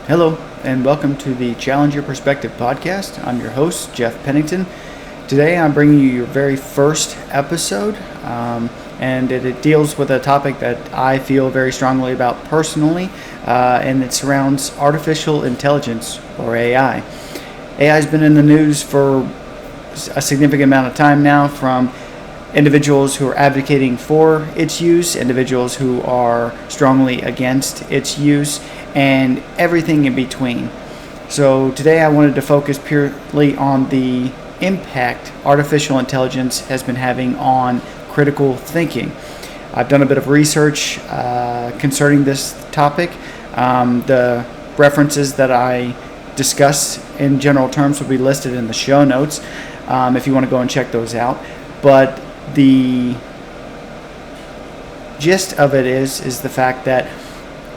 Hello, and welcome to the Challenge Your Perspective podcast. I'm your host, Jeff Pennington. Today I'm bringing you your very first episode, and it deals with a topic that I feel very strongly about personally, and it surrounds artificial intelligence, or AI. AI has been in the news for a significant amount of time now, from individuals who are advocating for its use, individuals who are strongly against its use, and everything in between. So today I wanted to focus purely on the impact artificial intelligence has been having on critical thinking. I've done a bit of research concerning this topic. The references that I discuss in general terms will be listed in the show notes if you want to go and check those out. But the gist of it is the fact that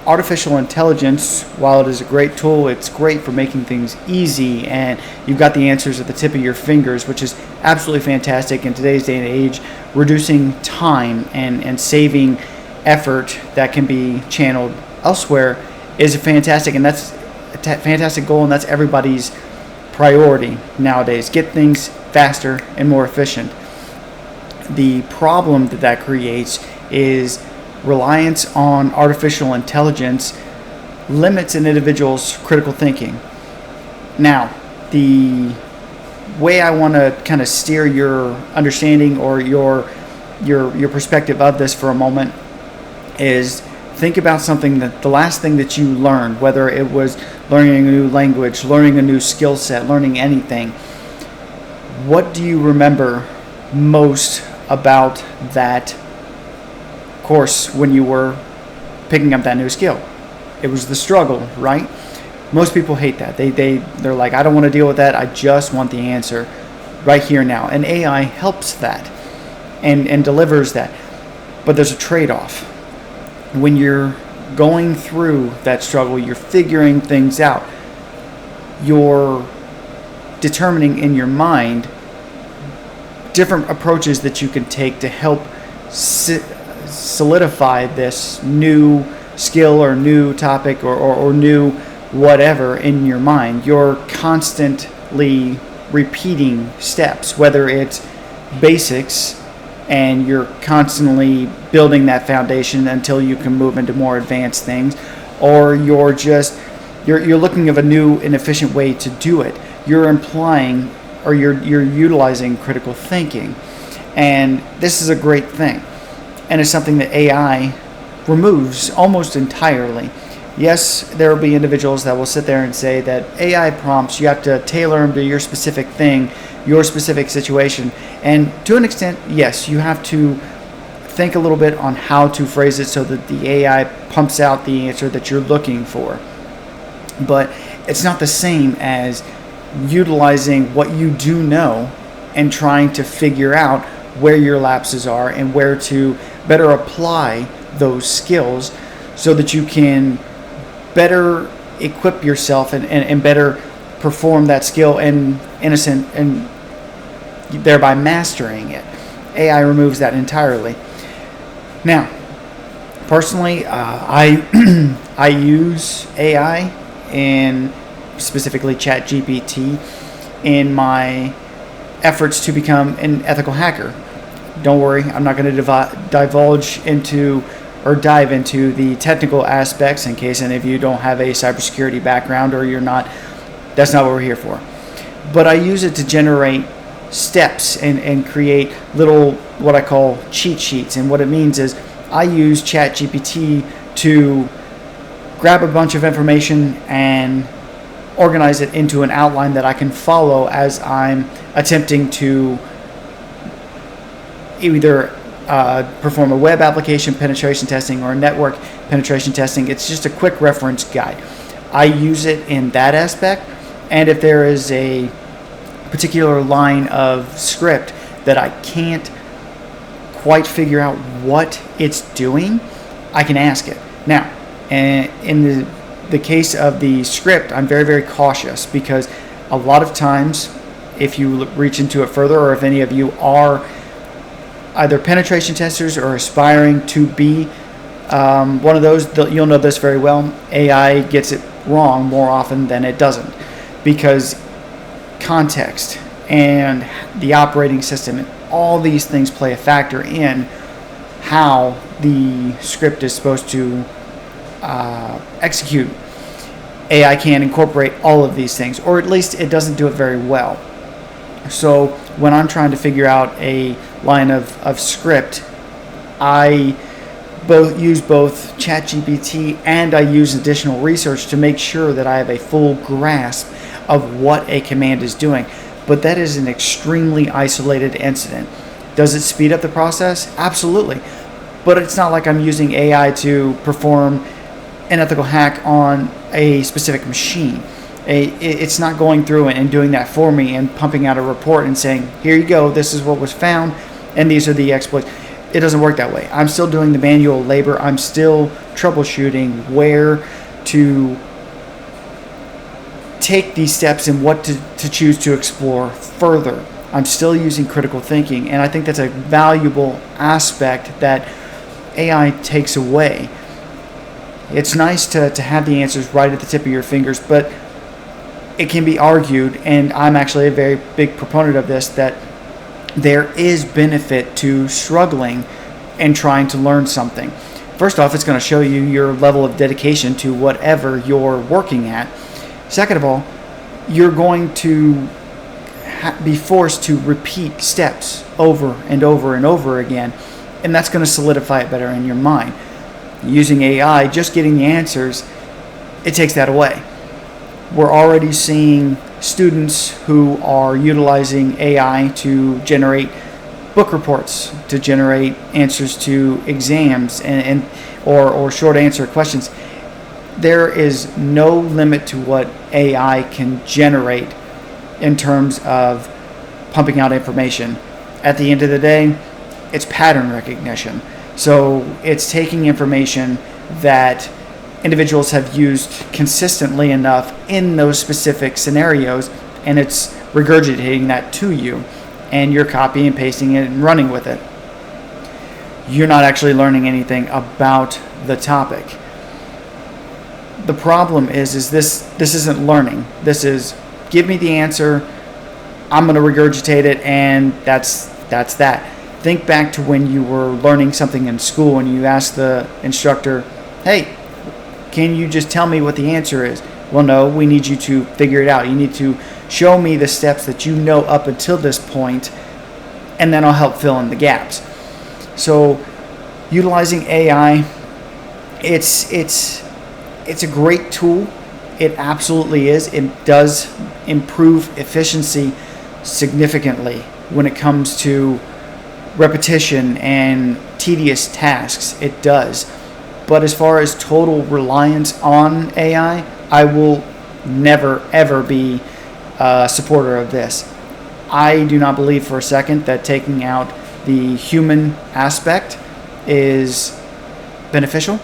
artificial intelligence, while it is a great tool, it's great for making things easy, and you've got the answers at the tip of your fingers, which is absolutely fantastic in today's day and age. Reducing time and saving effort that can be channeled elsewhere is fantastic, and that's a fantastic goal, and that's everybody's priority nowadays. Get things faster and more efficient. The problem that creates is reliance on artificial intelligence limits an individual's critical thinking. Now, the way I want to kind of steer your understanding or your perspective of this for a moment is think about something that the last thing that you learned, whether it was learning a new language, learning a new skill set, learning anything. What do you remember most about that course when you were picking up that new skill? It was the struggle, right? Most people hate that. They're like, I don't want to deal with that. I just want the answer right here now. And AI helps that and delivers that. But there's a trade-off. When you're going through that struggle, you're figuring things out. You're determining in your mind different approaches that you can take to help solidify this new skill or new topic or new whatever in your mind. You're constantly repeating steps, whether it's basics, and you're constantly building that foundation until you can move into more advanced things, or you're looking at a new and efficient way to do it. You're implying or you're utilizing critical thinking. And this is a great thing. And it's something that AI removes almost entirely. Yes, there will be individuals that will sit there and say that AI prompts, you have to tailor them to your specific thing, your specific situation. And to an extent, yes, you have to think a little bit on how to phrase it so that the AI pumps out the answer that you're looking for. But it's not the same as utilizing what you do know and trying to figure out where your lapses are and where to better apply those skills so that you can better equip yourself and better perform that skill and thereby mastering it. AI removes that entirely. Now, personally, I use AI and specifically ChatGPT in my efforts to become an ethical hacker. Don't worry, I'm not going to dive into the technical aspects in case any of you don't have a cybersecurity background or you're not. That's not what we're here for. But I use it to generate steps and create little, what I call cheat sheets. And what it means is I use ChatGPT to grab a bunch of information and organize it into an outline that I can follow as I'm attempting to either perform a web application penetration testing or a network penetration testing. It's just a quick reference guide. I use it in that aspect, and if there is a particular line of script that I can't quite figure out what it's doing, I can ask it. Now, in the case of the script, I'm very, very cautious because a lot of times, if you reach into it further, or if any of you are either penetration testers or aspiring to be one of those, you'll know this very well. AI gets it wrong more often than it doesn't, because context and the operating system and all these things play a factor in how the script is supposed to execute. AI can't incorporate all of these things, or at least it doesn't do it very well. So when I'm trying to figure out a line of script, I use both ChatGPT and I use additional research to make sure that I have a full grasp of what a command is doing. But that is an extremely isolated incident. Does it speed up the process? Absolutely. But it's not like I'm using AI to perform an ethical hack on a specific machine. It's not going through and doing that for me and pumping out a report and saying, here you go, this is what was found, and these are the exploits. It doesn't work that way. I'm still doing the manual labor. I'm still troubleshooting where to take these steps and what to choose to explore further. I'm still using critical thinking, and I think that's a valuable aspect that AI takes away. It's nice to have the answers right at the tip of your fingers, but it can be argued, and I'm actually a very big proponent of this, that there is benefit to struggling and trying to learn something. First off, it's going to show you your level of dedication to whatever you're working at. Second of all, you're going to be forced to repeat steps over and over and over again, and that's going to solidify it better in your mind. Using AI, just getting the answers, it takes that away. We're already seeing students who are utilizing AI to generate book reports, to generate answers to exams or short answer questions. There is no limit to what AI can generate in terms of pumping out information. At the end of the day, it's pattern recognition. So it's taking information that individuals have used consistently enough in those specific scenarios, and it's regurgitating that to you, and you're copying and pasting it and running with it. You're not actually learning anything about the topic. The problem is this isn't learning. This is, give me the answer, I'm going to regurgitate it, and that's that. Think back to when you were learning something in school and you asked the instructor, hey, can you just tell me what the answer is? Well, no, we need you to figure it out. You need to show me the steps that you know up until this point, and then I'll help fill in the gaps. So utilizing AI, it's a great tool. It absolutely is. It does improve efficiency significantly when it comes to repetition and tedious tasks. It does. But as far as total reliance on AI, I will never ever be a supporter of this. I do not believe for a second that taking out the human aspect is beneficial.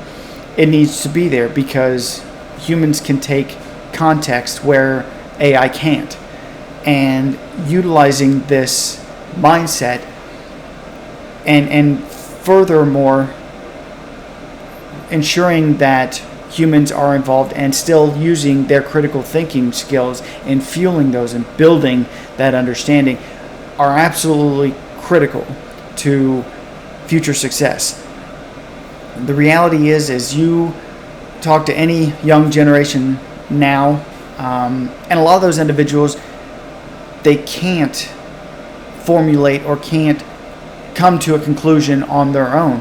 It needs to be there because humans can take context where AI can't. And utilizing this mindset and furthermore ensuring that humans are involved and still using their critical thinking skills and fueling those and building that understanding are absolutely critical to future success. The reality is you talk to any young generation now, and a lot of those individuals, they can't formulate or can't come to a conclusion on their own.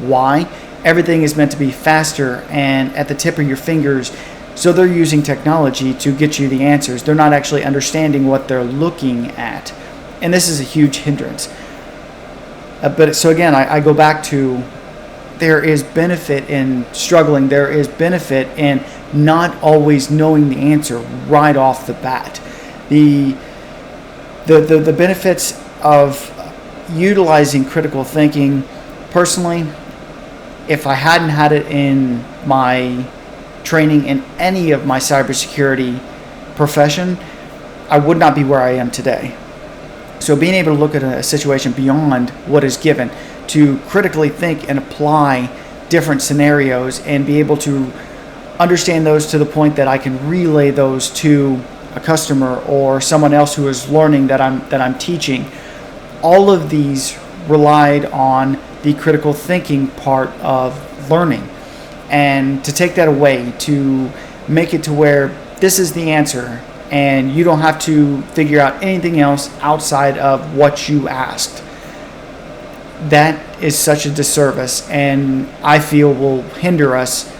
Why? Everything is meant to be faster and at the tip of your fingers, so they're using technology to get you the answers. They're not actually understanding what they're looking at, and this is a huge hindrance. But so again, I go back to, there is benefit in struggling. There is benefit in not always knowing the answer right off the bat. The benefits of utilizing critical thinking, personally, if I hadn't had it in my training in any of my cybersecurity profession, I would not be where I am today. So being able to look at a situation beyond what is given, to critically think and apply different scenarios and be able to understand those to the point that I can relay those to a customer or someone else who is learning that I'm teaching. All of these relied on the critical thinking part of learning, and to take that away, to make it to where this is the answer and you don't have to figure out anything else outside of what you asked. That is such a disservice, and I feel will hinder us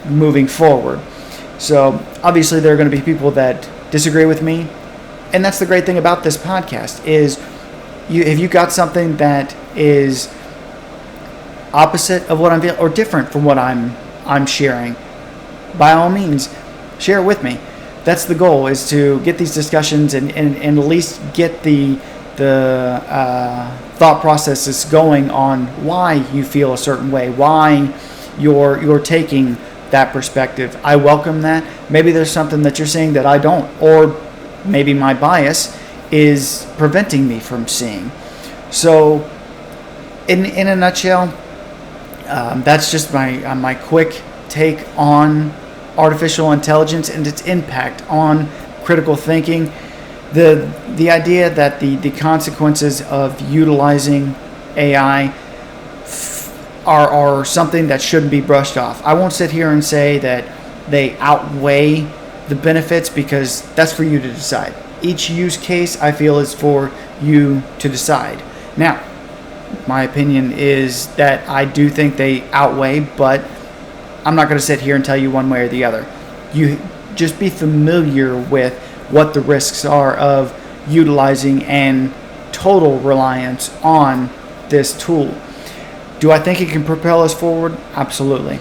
moving forward. So obviously there are going to be people that disagree with me, and that's the great thing about this podcast is if you got something that is opposite of what I'm feeling or different from what I'm sharing, by all means share it with me. That's the goal, is to get these discussions and at least get the thought processes going on why you feel a certain way, why you're taking that perspective. I welcome that. Maybe there's something that you're seeing that I don't, or maybe my bias is preventing me from seeing. So in a nutshell, that's just my quick take on artificial intelligence and its impact on critical thinking. The idea that the consequences of utilizing AI are something that shouldn't be brushed off. I won't sit here and say that they outweigh the benefits, because that's for you to decide. Each use case, I feel, is for you to decide. Now, my opinion is that I do think they outweigh, but I'm not going to sit here and tell you one way or the other. You just be familiar with what the risks are of utilizing and total reliance on this tool. Do I think it can propel us forward? Absolutely.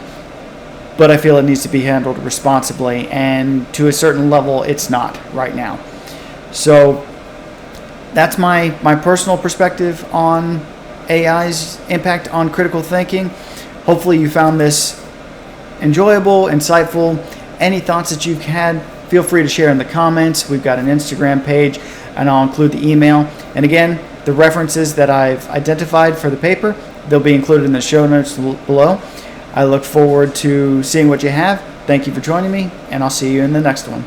But I feel it needs to be handled responsibly, and to a certain level, it's not right now. So that's my personal perspective on AI's impact on critical thinking. Hopefully you found this enjoyable, insightful. Any thoughts that you've had, feel free to share in the comments. We've got an Instagram page, and I'll include the email. And again, the references that I've identified for the paper, they'll be included in the show notes below. I look forward to seeing what you have. Thank you for joining me, and I'll see you in the next one.